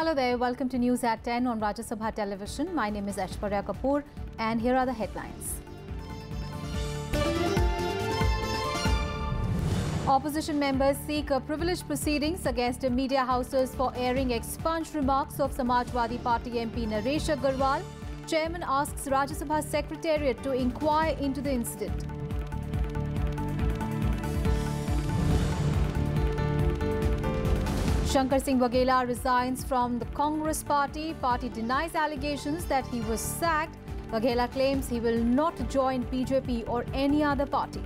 Hello there, welcome to News at 10 on Rajya television. My name is Aishwarya Kapoor and here are the headlines. Opposition members seek privileged proceedings against media houses for airing expunged remarks of Samajwadi Party MP Naresh Agarwal. Chairman asks Rajya Sabha Secretariat to inquire into the incident. Shankar Singh Waghela resigns from the Congress party. Party denies allegations that he was sacked. Waghela claims he will not join BJP or any other party.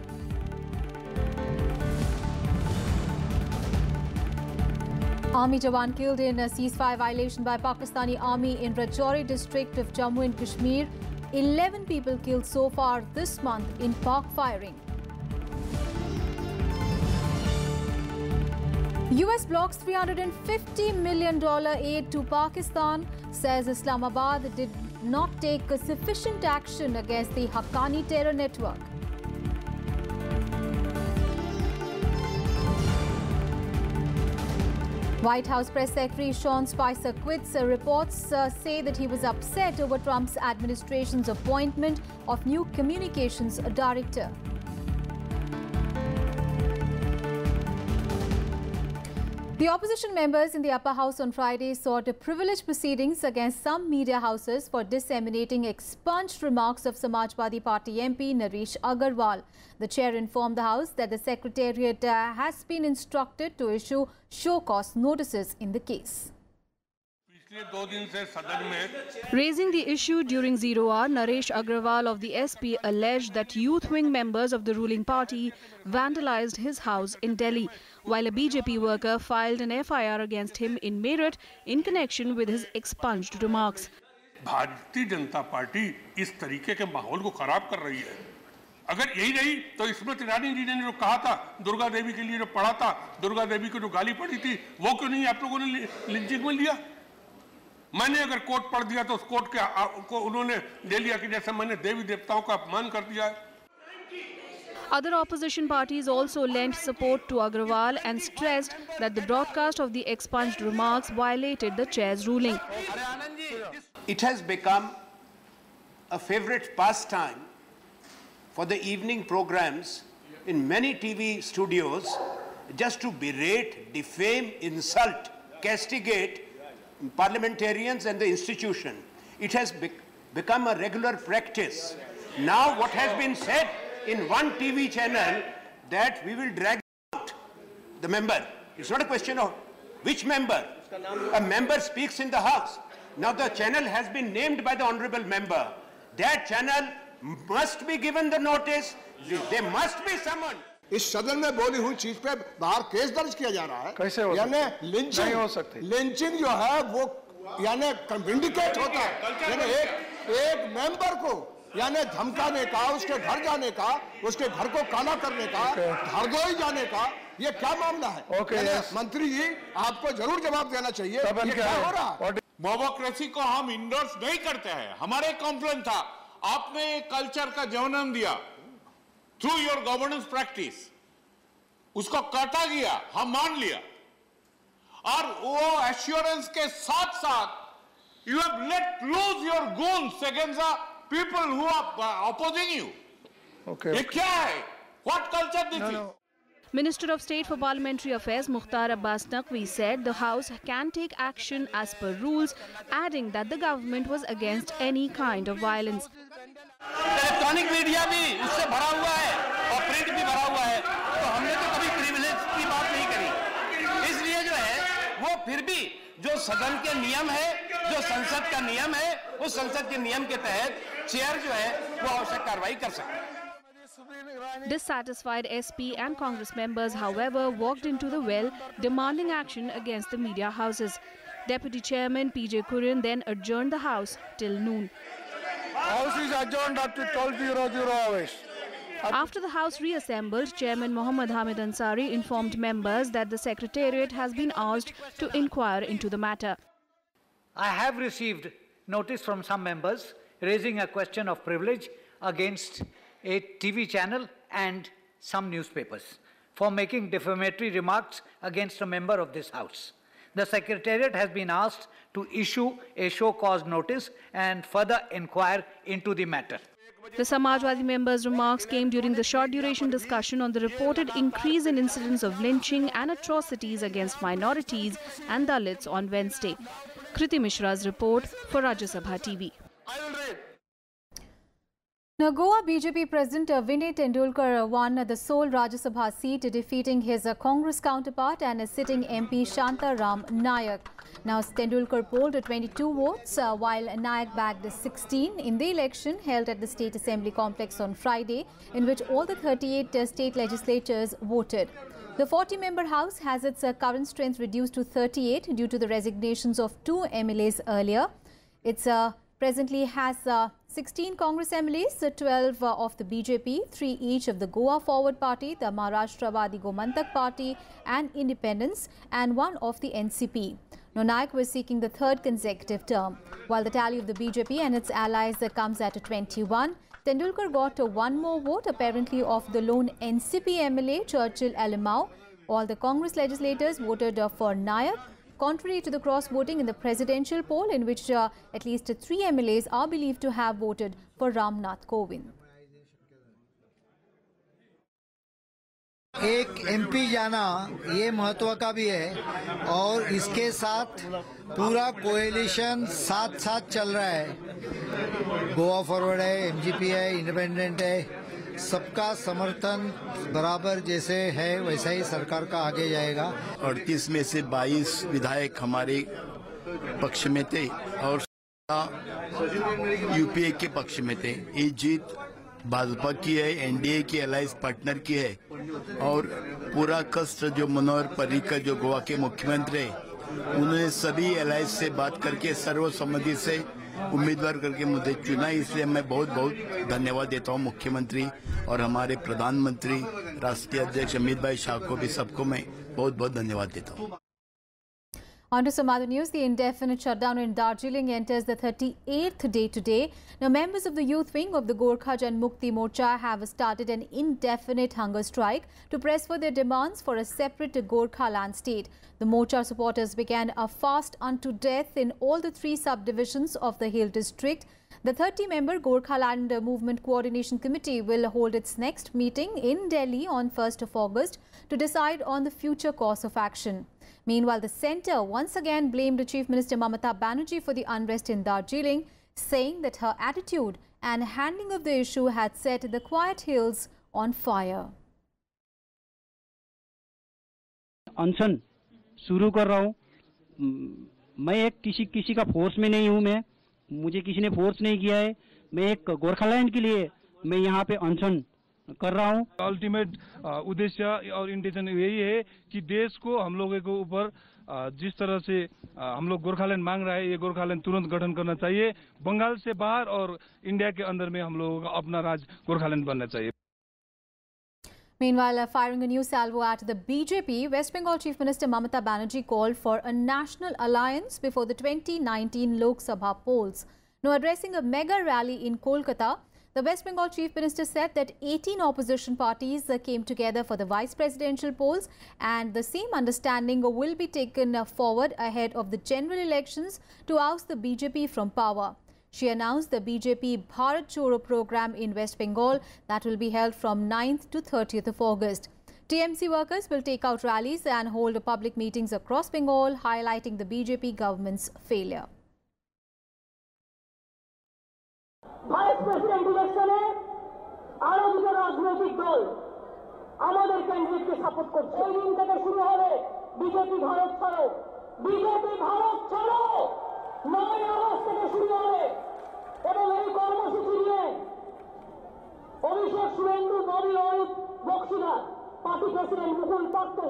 Army Jawan killed in a ceasefire violation by Pakistani Army in Rajouri district of Jammu and Kashmir. 11 people killed so far this month in Pak firing. US blocks $350 million aid to Pakistan, says Islamabad did not take sufficient action against the Haqqani terror network. White House Press Secretary Sean Spicer quits. Reports say that he was upset over Trump's administration's appointment of new communications director. The opposition members in the upper house on Friday sought privileged proceedings against some media houses for disseminating expunged remarks of Samajwadi Party MP Naresh Agarwal. The chair informed the House that the Secretariat has been instructed to issue show-cause notices in the case. Raising the issue during 0 hour, Naresh Agarwal of the SP alleged that youth wing members of the ruling party vandalized his house in Delhi, while a BJP worker filed an FIR against him in Meerut in connection with his expunged remarks. Bharatiya Janata party इस तरीके के माहौल को खराब कर रही है। अगर यही रही तो स्मृति ईरानी जी ने जो कहा था, दुर्गा देवी के लिए जो पढ़ा था, दुर्गा देवी को जो गाली पड़ी थी, वो क्यों नहीं आप लोगों ने लिंचिंग में लिया? मैंने अगर कोट पढ़ दिया तो उस कोट को उन्होंने ले लिया कि जैसे मैंने देवी देवताओं का अपमान कर दिया है। Other opposition parties also lent support to Agarwal and stressed that the broadcast of the expunged remarks violated the chair's ruling. It has become a favorite pastime for the evening programs in many TV studios just to berate, defame, insult, castigate parliamentarians and the institution. It has become a regular practice. Now what has been said in one TV channel that we will drag out the member. It's not a question of which member. A member speaks in the House. Now the channel has been named by the honorable member. That channel must be given the notice. They must be summoned. इस सदन में बोली हुई चीज पे बाहर case दर्ज किया जा रहा है। कैसे हो यानी नहीं हो सकते। लिंचिंग जो है वो यानी विंडिकेट होता है। यानी एक मेंबर को यानी धमकाने का, उसके घर जाने का, उसके घर को काला करने का, हरदोई जाने का, ये क्या मामला है? मंत्री जी आपको जरूर जवाब देना चाहिए। ये क्या हो रहा है? डेमोक्रेसी को हम इंडोर्स नहीं करते हैं। हमारे कंप्लेंट था, आपने कल्चर का जन्म दिया थ्रू योर गवर्नेंस प्रैक्टिस, उसको काटा गया, हम मान लिया, और वो एश्योरेंस के साथ साथ you have let lose your goons against the people who are opposing you. Okay. ये क्या है? What culture this is? Minister of State for Parliamentary Affairs Mukhtar Abbas Naqvi said the House can take action as per rules, adding that the government was against any kind of violence. Electronic media भी उससे भरा हुआ है और print भी भरा हुआ है, तो हमने तो कभी प्रिविलेज की बात नहीं करी। इसलिए जो है वो फिर भी जो सदन के नियम है, जो संसद का नियम है, उस संसद के नियम के तहत चेयर जो है वो आवश्यक कार्रवाई कर सकता है। Dissatisfied SP and Congress members, however, walked into the well, demanding action against the media houses. Deputy Chairman PJ Kurin then adjourned the House till noon. House is adjourned up to 12:00 hours. After the House reassembled, Chairman Mohammad Hamid Ansari informed members that the Secretariat has been asked to inquire into the matter. I have received notice from some members raising a question of privilege against a TV channel and some newspapers for making defamatory remarks against a member of this House. The Secretariat has been asked to issue a show cause notice and further inquire into the matter. The Samajwadi members' remarks came during the short-duration discussion on the reported increase in incidents of lynching and atrocities against minorities and Dalits on Wednesday. Kriti Mishra's report for Rajya TV. Now, Goa BJP President Vinay Tendulkar won the sole Rajya Sabha seat, defeating his Congress counterpart and sitting MP Shanta Ram Nayak. Now, Tendulkar polled 22 votes, while Nayak bagged 16 in the election held at the State Assembly complex on Friday, in which all the 38 state legislatures voted. The 40-member House has its current strength reduced to 38 due to the resignations of 2 MLAs earlier. It's presently has 16 Congress MLAs, 12 of the BJP, 3 each of the Goa Forward Party, the Maharashtravadi Gomantak Party and Independence, and 1 of the NCP. Now, Nayak was seeking the 3rd consecutive term, while the tally of the BJP and its allies comes at 21. Tendulkar got 1 more vote, apparently of the lone NCP MLA Churchill Alimau. All the Congress legislators voted for Nayak, contrary to the cross-voting in the presidential poll, in which at least 3 MLAs are believed to have voted for Ramnath Kovind. एक MP जाना ये महत्व का भी है और इसके साथ पूरा कोएलिशन साथ साथ चल रहा है। गोवा फॉरवर्ड है, एमजीपी है, इंडिपेंडेंट है, सबका समर्थन बराबर जैसे है वैसा ही सरकार का आगे जाएगा। 38 में से 22 विधायक हमारे पक्ष में थे और यूपीए के पक्ष में थे। ये जीत भाजपा की है, एनडीए की अलायंस पार्टनर की है और पूरा कष्ट जो मनोहर पर्रिकर जो गोवा के मुख्यमंत्री हैं, उन्होंने सभी अलायंस से बात करके सर्वसम्मति से उम्मीदवार करके मुझे चुना। इसलिए मैं बहुत बहुत धन्यवाद देता हूं मुख्यमंत्री और हमारे प्रधानमंत्री राष्ट्रीय अध्यक्ष अमित भाई शाह को भी, सबको मैं बहुत बहुत धन्यवाद देता हूं। On to some other news. The indefinite shutdown in Darjeeling enters the 38th day today. Now, members of the youth wing of the Gorkha Jan Mukti Morcha have started an indefinite hunger strike to press for their demands for a separate Gorkha land state. The Morcha supporters began a fast unto death in all the 3 subdivisions of the Hill district. The 30-member Gorkha Land Movement Coordination Committee will hold its next meeting in Delhi on 1st of August to decide on the future course of action. Meanwhile, the centre once again blamed Chief Minister Mamata Banerjee for the unrest in Darjeeling, saying that her attitude and handling of the issue had set the quiet hills on fire. अनशन शुरू कर रहा हूँ। मैं एक किसी का force में नहीं हूँ। मुझे किसी ने फोर्स नहीं किया है। मैं एक गोरखालैंड के लिए मैं यहाँ पे अनशन कर रहा हूँ। अल्टीमेट उद्देश्य और इंटेंशन यही है कि देश को हम लोगों के ऊपर जिस तरह से हम लोग गोरखालैंड मांग रहा है, ये गोरखालैंड तुरंत गठन करना चाहिए। बंगाल से बाहर और इंडिया के अंदर में हम लोगों का अपना राज्य गोरखालैंड बनना चाहिए। Meanwhile, firing a new salvo at the BJP, West Bengal Chief Minister Mamata Banerjee called for a national alliance before the 2019 Lok Sabha polls. Now, addressing a mega rally in Kolkata, the West Bengal Chief Minister said that 18 opposition parties came together for the vice presidential polls, and the same understanding will be taken forward ahead of the general elections to oust the BJP from power. She announced the BJP Bharat Choro program in West Bengal that will be held from 9th to 30th of August. TMC workers will take out rallies and hold public meetings across Bengal, highlighting the BJP government's failure. Vice president ইলেকশনে আরো দুটো রাজনৈতিক দল আমাদের ক্যান্ডিডেটকে support করছে। এই দিন থেকে শুরু হবে বিজেপি ভারত ছাড়ো, বিজেপি ভারত ছাড়ো 9 আগস্ট থেকে শুরু হবে এবং এই কর্মসূচি নিয়ে অভিষেক শুভেন্দু নবী অয়ুব বক্সিদার পার্টি প্রেসিডেন্ট মুকুল পাত্র,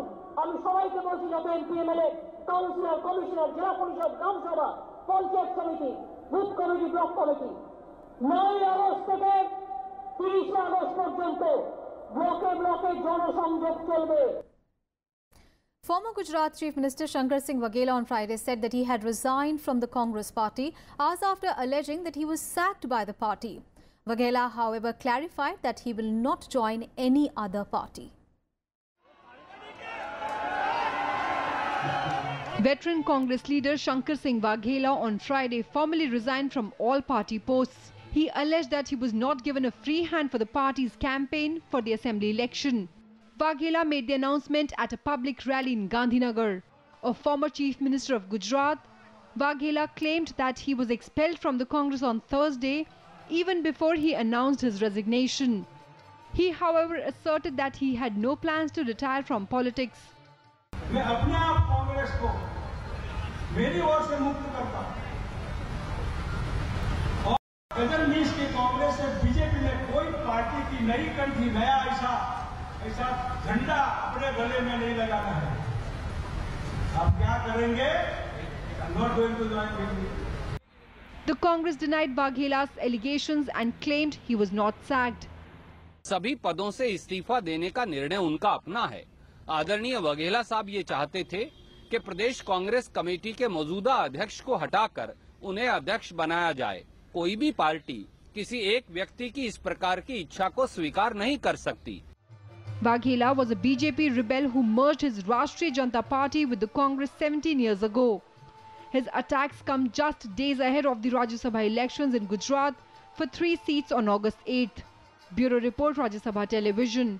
আমি সবাইকে বলছি যত এমপি এমএলএ কাউন্সিলর কমিশনার জেলা পরিষদ গ্রাম সভা পঞ্চায়েত সমিতি booth committee block committee 9 August থেকে 30 আগস্ট পর্যন্ত ব্লকে ব্লকে জনসংযোগ চলবে। Former Gujarat Chief Minister Shankar Singh Waghela on Friday said that he had resigned from the Congress party hours after alleging that he was sacked by the party. Waghela, however, clarified that he will not join any other party. Veteran Congress leader Shankar Singh Waghela on Friday formally resigned from all party posts. He alleged that he was not given a free hand for the party's campaign for the assembly election. Waghela made the announcement at a public rally in Gandhinagar. A former chief minister of Gujarat, Waghela claimed that he was expelled from the Congress on Thursday, even before he announced his resignation. He, however, asserted that he had no plans to retire from politics. मैं अपने आप कांग्रेस को मेरी ओर से मुक्त करता हूं और गजल मीस की कांग्रेस से बीजेपी में कोई पार्टी की नई कंट्री नया ऐसा झंडा अपने गले में नहीं लगाना है। आप क्या करेंगे? I'm not going to join with you. The Congress denied Waghela's allegations and claimed he was not sacked. सभी पदों से इस्तीफा देने का निर्णय उनका अपना है। आदरणीय वाघेला साहब ये चाहते थे कि प्रदेश कांग्रेस कमेटी के मौजूदा अध्यक्ष को हटाकर उन्हें अध्यक्ष बनाया जाए। कोई भी पार्टी किसी एक व्यक्ति की इस प्रकार की इच्छा को स्वीकार नहीं कर सकती। Waghela was a BJP rebel who merged his Rashtriya Janata Party with the Congress 17 years ago. His attacks come just days ahead of the Rajya Sabha elections in Gujarat for 3 seats on August 8th. Bureau Report, Rajya Sabha Television.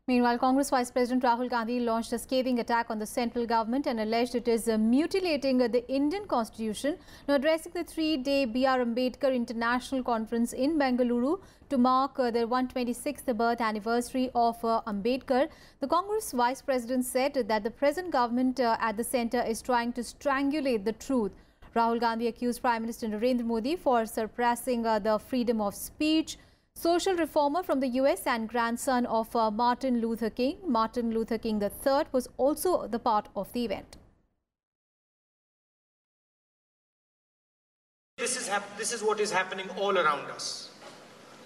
Meanwhile, Congress Vice President Rahul Gandhi launched a scathing attack on the central government and alleged it is mutilating the Indian constitution. Now, addressing the 3-day B.R. Ambedkar International Conference in Bengaluru to mark the 126th birth anniversary of Ambedkar, the Congress Vice President said that the present government at the centre is trying to strangulate the truth. Rahul Gandhi accused Prime Minister Narendra Modi for suppressing the freedom of speech. Social reformer from the US and grandson of Martin Luther King III, was also the part of the event. This is what is happening all around us.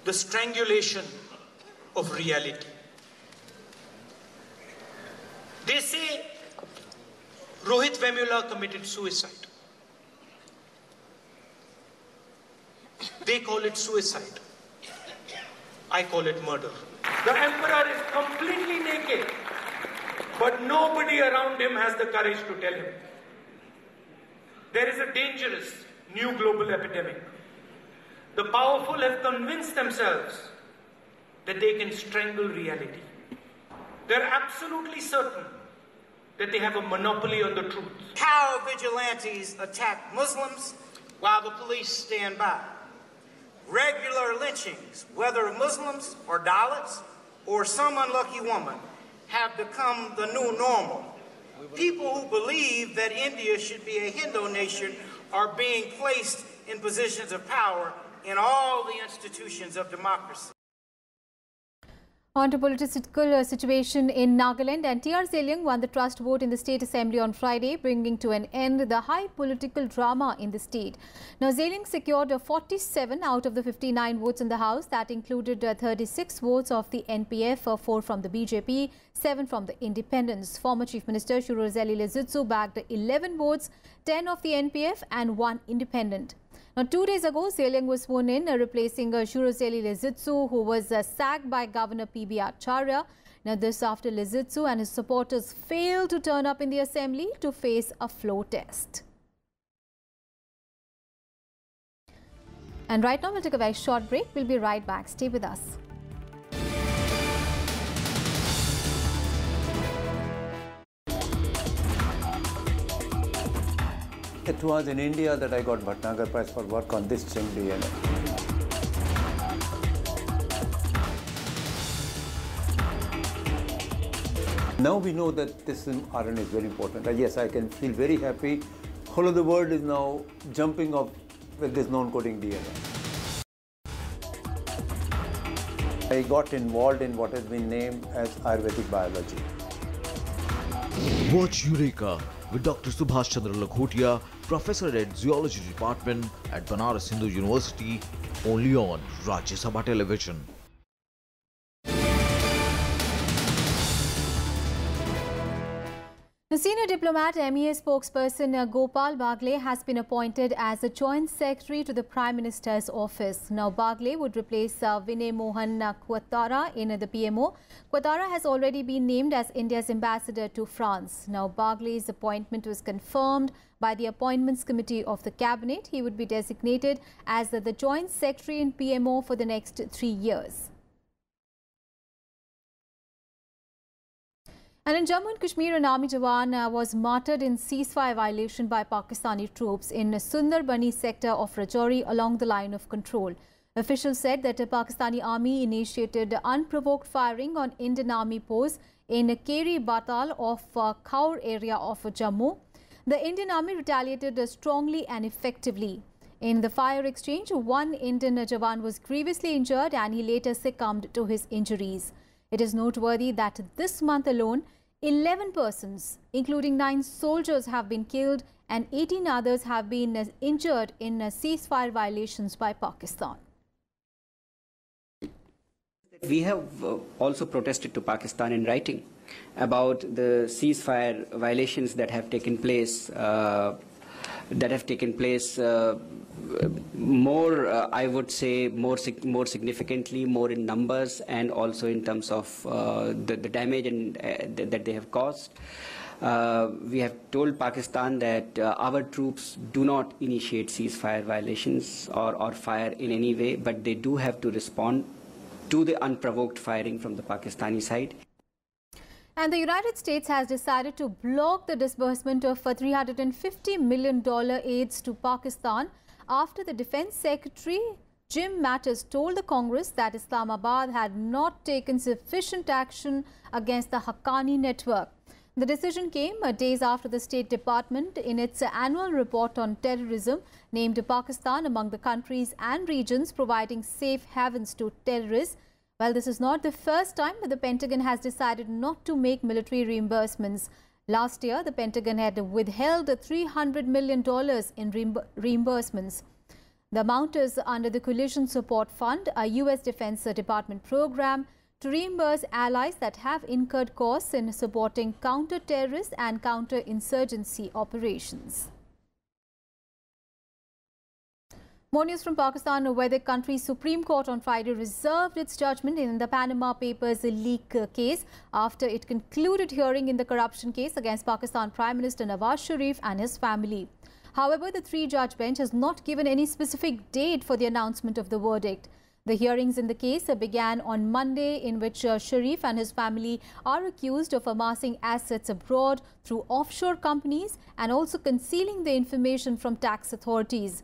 The strangulation of reality. They say Rohit Vemula committed suicide. They call it suicide. I call it murder. The emperor is completely naked, but nobody around him has the courage to tell him. There is a dangerous new global epidemic. The powerful have convinced themselves that they can strangle reality. They're absolutely certain that they have a monopoly on the truth. How vigilantes attack Muslims while the police stand by. Regular lynchings, whether Muslims or Dalits or some unlucky woman, have become the new normal. People who believe that India should be a Hindu nation are being placed in positions of power in all the institutions of democracy. On to political situation in Nagaland, and T.R. Zeliang won the trust vote in the State Assembly on Friday, bringing to an end the high political drama in the state. Now, Zeliang secured 47 out of the 59 votes in the House. That included 36 votes of the NPF, 4 from the BJP, 7 from the Independents. Former Chief Minister Shurozeli Lezitsu bagged 11 votes, 10 of the NPF and 1 Independent. Now, 2 days ago, Zeliang was sworn in, replacing Shurozeli Lezitsu, who was sacked by Governor P.B. Acharya. Now, this after Lezitsu and his supporters failed to turn up in the assembly to face a floor test. And right now, we'll take a very short break. We'll be right back. Stay with us. It was in India that I got Bhatnagar Prize for work on this string DNA. Now we know that this RNA is very important. Yes, I can feel very happy. Whole of the world is now jumping up with this non-coding DNA. I got involved in what has been named as Ayurvedic biology. Watch Eureka with Dr. Subhash Chandra Lakhotia, Professor at Zoology Department at Banaras Hindu University, only on Rajya Sabha Television. The senior diplomat MEA spokesperson Gopal Bagle has been appointed as the Joint Secretary to the Prime Minister's office. Now Bagle would replace Vinay Mohan Quattara in the PMO. Quattara has already been named as India's ambassador to France. Now Bagle's appointment was confirmed by the Appointments Committee of the Cabinet. He would be designated as the Joint Secretary in PMO for the next 3 years. And in Jammu and Kashmir, an army jawan was martyred in ceasefire violation by Pakistani troops in Sundarbani sector of Rajouri along the line of control. Officials said that the Pakistani army initiated unprovoked firing on Indian army posts in Keri Batal of Khaur area of Jammu. The Indian army retaliated strongly and effectively. In the fire exchange, one Indian jawan was grievously injured and he later succumbed to his injuries. It is noteworthy that this month alone, 11 persons, including 9 soldiers, have been killed and 18 others have been injured in ceasefire violations by Pakistan. We have also protested to Pakistan in writing about the ceasefire violations that have taken place. I would say more significantly, more in numbers, and also in terms of the damage that they have caused. We have told Pakistan that our troops do not initiate ceasefire violations or fire in any way, but they do have to respond to the unprovoked firing from the Pakistani side. And the United States has decided to block the disbursement of $350 million aids to Pakistan after the Defense Secretary Jim Mattis told the Congress that Islamabad had not taken sufficient action against the Haqqani network. The decision came days after the State Department, in its annual report on terrorism, named Pakistan among the countries and regions providing safe havens to terrorists. Well, this is not the first time that the Pentagon has decided not to make military reimbursements. Last year, the Pentagon had withheld $300 million in reimbursements. The amount is under the Coalition Support Fund, a U.S. Defense Department program to reimburse allies that have incurred costs in supporting counter-terrorist and counter-insurgency operations. More news from Pakistan, where the country's Supreme Court on Friday reserved its judgment in the Panama Papers leak case after it concluded hearing in the corruption case against Pakistan Prime Minister Nawaz Sharif and his family. However, the 3-judge bench has not given any specific date for the announcement of the verdict. The hearings in the case began on Monday, in which Sharif and his family are accused of amassing assets abroad through offshore companies and also concealing the information from tax authorities.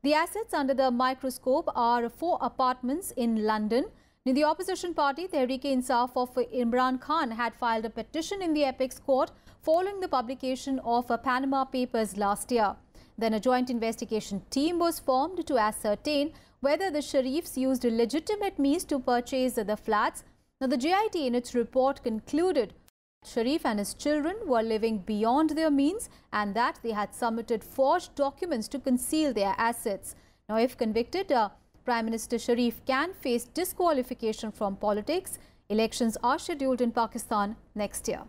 The assets under the microscope are 4 apartments in London. The opposition party, Tehreek-e-Insaf of Imran Khan, had filed a petition in the Apex Court following the publication of Panama Papers last year. Then a joint investigation team was formed to ascertain whether the Sharifs used legitimate means to purchase the flats. Now, the JIT in its report concluded Sharif and his children were living beyond their means and that they had submitted forged documents to conceal their assets. Now, if convicted, Prime Minister Sharif can face disqualification from politics. Elections are scheduled in Pakistan next year.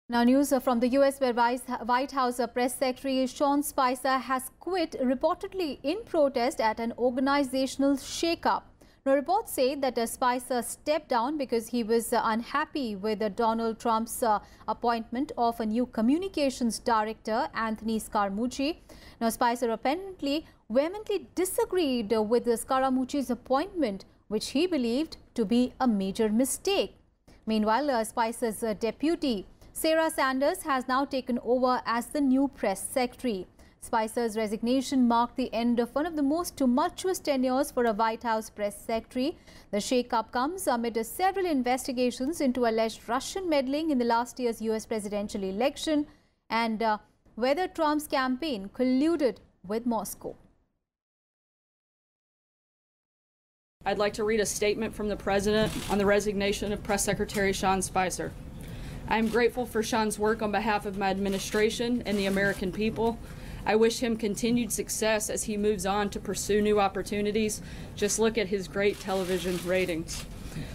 Now, news from the US, where White House Press Secretary Sean Spicer has quit, reportedly in protest at an organizational shake-up. Now, reports say that Spicer stepped down because he was unhappy with Donald Trump's appointment of a new communications director, Anthony Scaramucci. Now, Spicer apparently vehemently disagreed with Scaramucci's appointment, which he believed to be a major mistake. Meanwhile, Spicer's deputy, Sarah Sanders, has now taken over as the new press secretary. Spicer's resignation marked the end of one of the most tumultuous tenures for a White House press secretary. The shake-up comes amid several investigations into alleged Russian meddling in the last year's US presidential election and whether Trump's campaign colluded with Moscow. I'd like to read a statement from the President on the resignation of Press Secretary Sean Spicer. I am grateful for Sean's work on behalf of my administration and the American people. I wish him continued success as he moves on to pursue new opportunities. Just look at his great television ratings.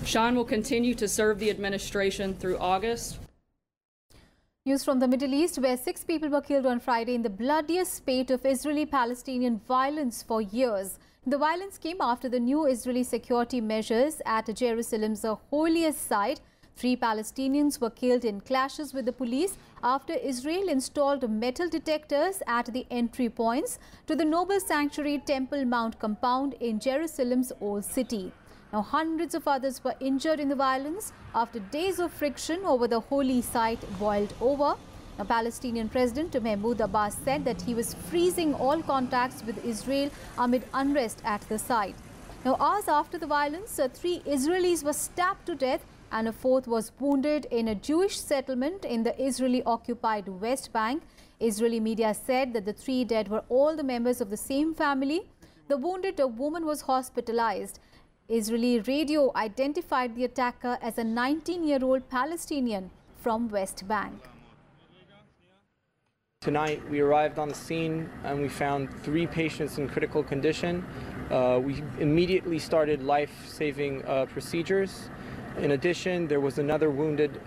Shan will continue to serve the administration through August. News from the Middle East, where 6 people were killed on Friday in the bloodiest spate of Israeli-Palestinian violence for years. The violence came after the new Israeli security measures at Jerusalem's holiest site. 3 Palestinians were killed in clashes with the police after Israel installed metal detectors at the entry points to the noble sanctuary Temple Mount compound in Jerusalem's Old City. Now, hundreds of others were injured in the violence after days of friction over the holy site boiled over. Now, Palestinian President Mahmoud Abbas said that he was freezing all contacts with Israel amid unrest at the site. Now, hours after the violence, 3 Israelis were stabbed to death and a 4th was wounded in a Jewish settlement in the Israeli-occupied West Bank. Israeli media said that the 3 dead were all the members of the same family. The wounded woman was hospitalized. Israeli radio identified the attacker as a 19-year-old Palestinian from West Bank. Tonight we arrived on the scene and we found 3 patients in critical condition. We immediately started life-saving procedures. In addition, there was another wounded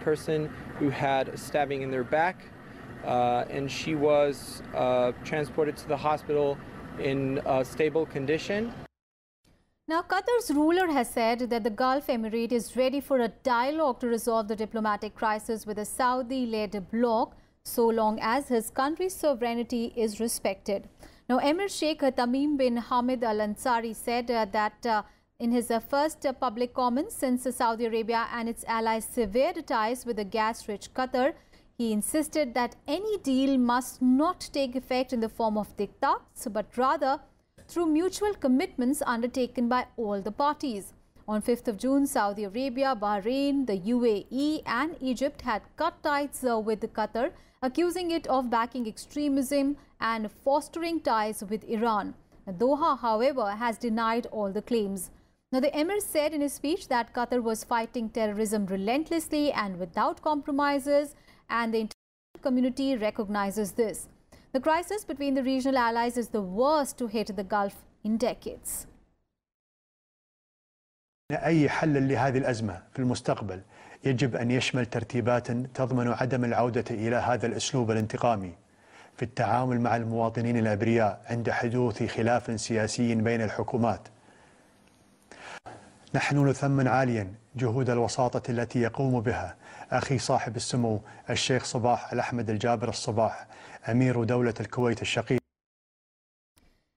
person who had a stabbing in their back, and she was transported to the hospital in stable condition. Now, Qatar's ruler has said that the Gulf Emirate is ready for a dialogue to resolve the diplomatic crisis with a Saudi-led bloc, so long as his country's sovereignty is respected. Now, Emir Sheikh Tamim bin Hamad Al Ansari said that in his first public comments since Saudi Arabia and its allies severed ties with the gas-rich Qatar, he insisted that any deal must not take effect in the form of diktats, but rather through mutual commitments undertaken by all the parties. On 5th of June, Saudi Arabia, Bahrain, the UAE and Egypt had cut ties with Qatar, accusing it of backing extremism and fostering ties with Iran. Doha, however, has denied all the claims. Now, the Emir said in his speech that Qatar was fighting terrorism relentlessly and without compromises, and the international community recognizes this. The crisis between the regional allies is the worst to hit the Gulf in decades. أي حل لهذه الأزمة في المستقبل يجب أن يشمل ترتيبات تضمن عدم العودة إلى هذا الأسلوب الانتقامي في التعامل مع المواطنين الأبرياء عند حدوث خلاف سياسي بين الحكومات. نحن نثمن عاليا جهود الوساطة التي يقوم بها أخي صاحب السمو الشيخ صباح الأحمد الجابر الصباح أمير دولة الكويت الشقيق.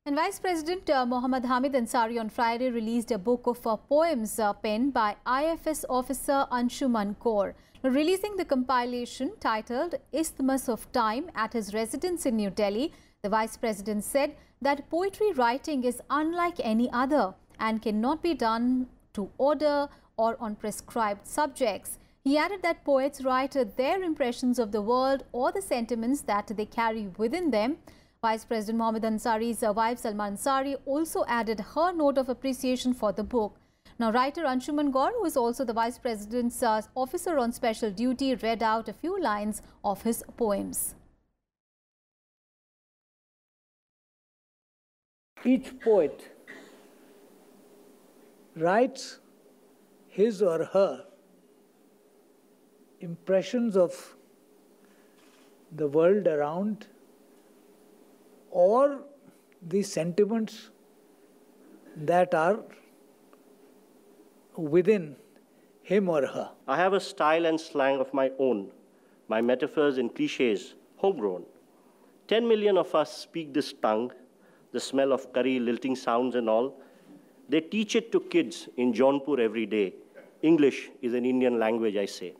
And Vice President Mohammad Hamid Ansari on Friday released a book of poems penned by IFS officer Anshuman Kaur. Releasing the compilation titled Isthmus of Time at his residence in New Delhi, the Vice President said that poetry writing is unlike any other and cannot be done to order or on prescribed subjects. He added that poets write their impressions of the world or the sentiments that they carry within them. Vice President Mohammad Ansari's wife Salma Ansari also added her note of appreciation for the book. Now, writer Anshuman Kaur, who is also the Vice President's officer on special duty, read out a few lines of his poems. Each poet writes his or her impressions of the world around or the sentiments that are within him or her. I have a style and slang of my own, my metaphors and cliches, homegrown. 10 million of us speak this tongue, the smell of curry, lilting sounds and all. They teach it to kids in Jaunpur every day. English is an Indian language, I say.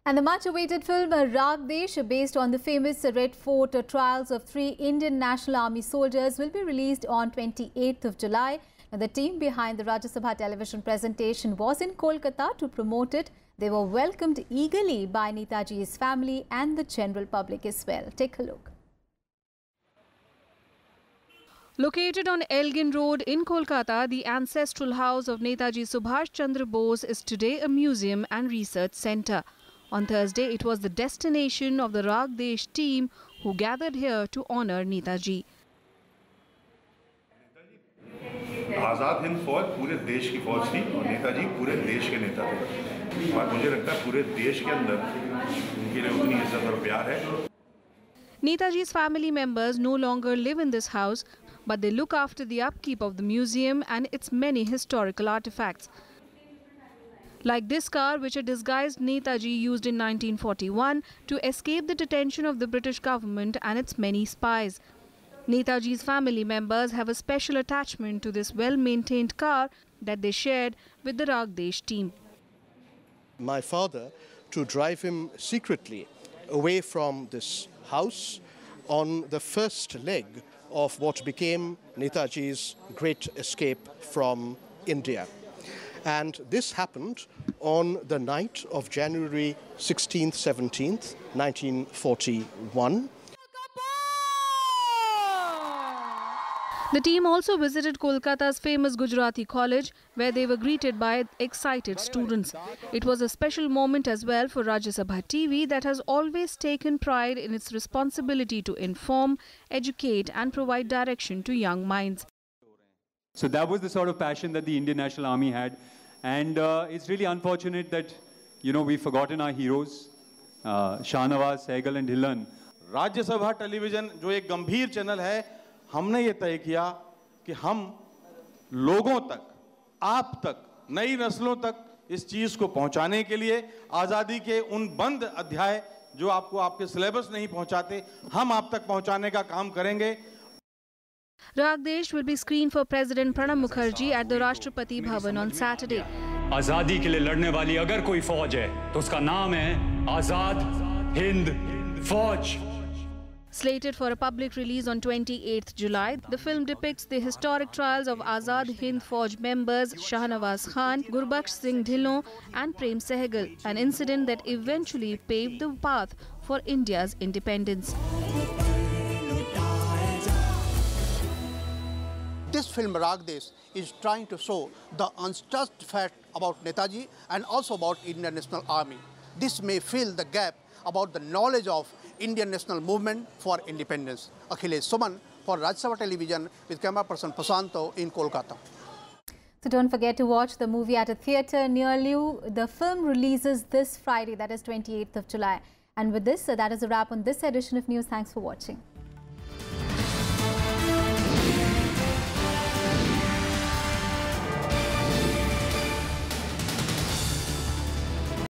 And the much-awaited film Rag Desh, based on the famous Red Fort trials of 3 Indian National Army soldiers, will be released on 28th of July. Now, the team behind the Rajya Sabha television presentation was in Kolkata to promote it. They were welcomed eagerly by Netajis' family and the general public as well. Take a look. Located on Elgin Road in Kolkata, the ancestral house of Netaji Subhash Chandra Bose is today a museum and research centre. On Thursday, it was the destination of the Rag Desh team who gathered here to honour Netaji. Azad Hind फौज पूरे देश की फौज थी और नेताजी पूरे देश के नेता थे और मुझे लगता है पूरे देश के अंदर उनके लिए उतनी इज्जत और प्यार है। Netaji's family members no longer live in this house, but they look after the upkeep of the museum and its many historical artifacts. Like this car, which a disguised Netaji used in 1941 to escape the detention of the British government and its many spies. Netaji's family members have a special attachment to this well-maintained car that they shared with the Ragdesh team. My father, to drive him secretly away from this house on the first leg of what became Netaji's great escape from India. And this happened on the night of January 16th, 17th, 1941. The team also visited Kolkata's famous Gujarati college, where they were greeted by excited students. It was a special moment as well for Rajya Sabha TV, that has always taken pride in its responsibility to inform, educate and provide direction to young minds. So that was the sort of passion that the Indian National Army had, and it's really unfortunate that, you know, we've forgotten our heroes, Shahnawaz, Sehgal and Dhillon. राज्य सभा television जो एक गंभीर channel है, हमने ये तय किया कि हम लोगों तक, आप तक, नई नस्लों तक इस चीज को पहुंचाने के लिए आजादी के उन बंद अध्याय जो आपको आपके सिलेबस नहीं पहुंचाते, हम आप तक पहुंचाने का काम करेंगे. Ragdesh will be screened for President Pranab Mukherjee at the Rashtrapati Bhavan on Saturday. आजादी के लिए लड़ने वाली अगर कोई फौज है तो उसका नाम है आजाद हिंद फौज. Slated for a public release on 28th July, the film depicts the historic trials of Azad Hind Fauj members Shahnawaz Khan, Gurbaksh Singh Dhillon and Prem Sehgal, an incident that eventually paved the path for India's independence. This film Ragdesh is trying to show the untouched fact about Netaji and also about Indian National Army. This may fill the gap about the knowledge of Indian National Movement for Independence. Akhilesh Suman for Rajya Sabha Television with camera person Prasanto in Kolkata. So don't forget to watch the movie at a theatre near you. The film releases this Friday, that is 28th of July. And with this, that is a wrap on this edition of news. Thanks for watching.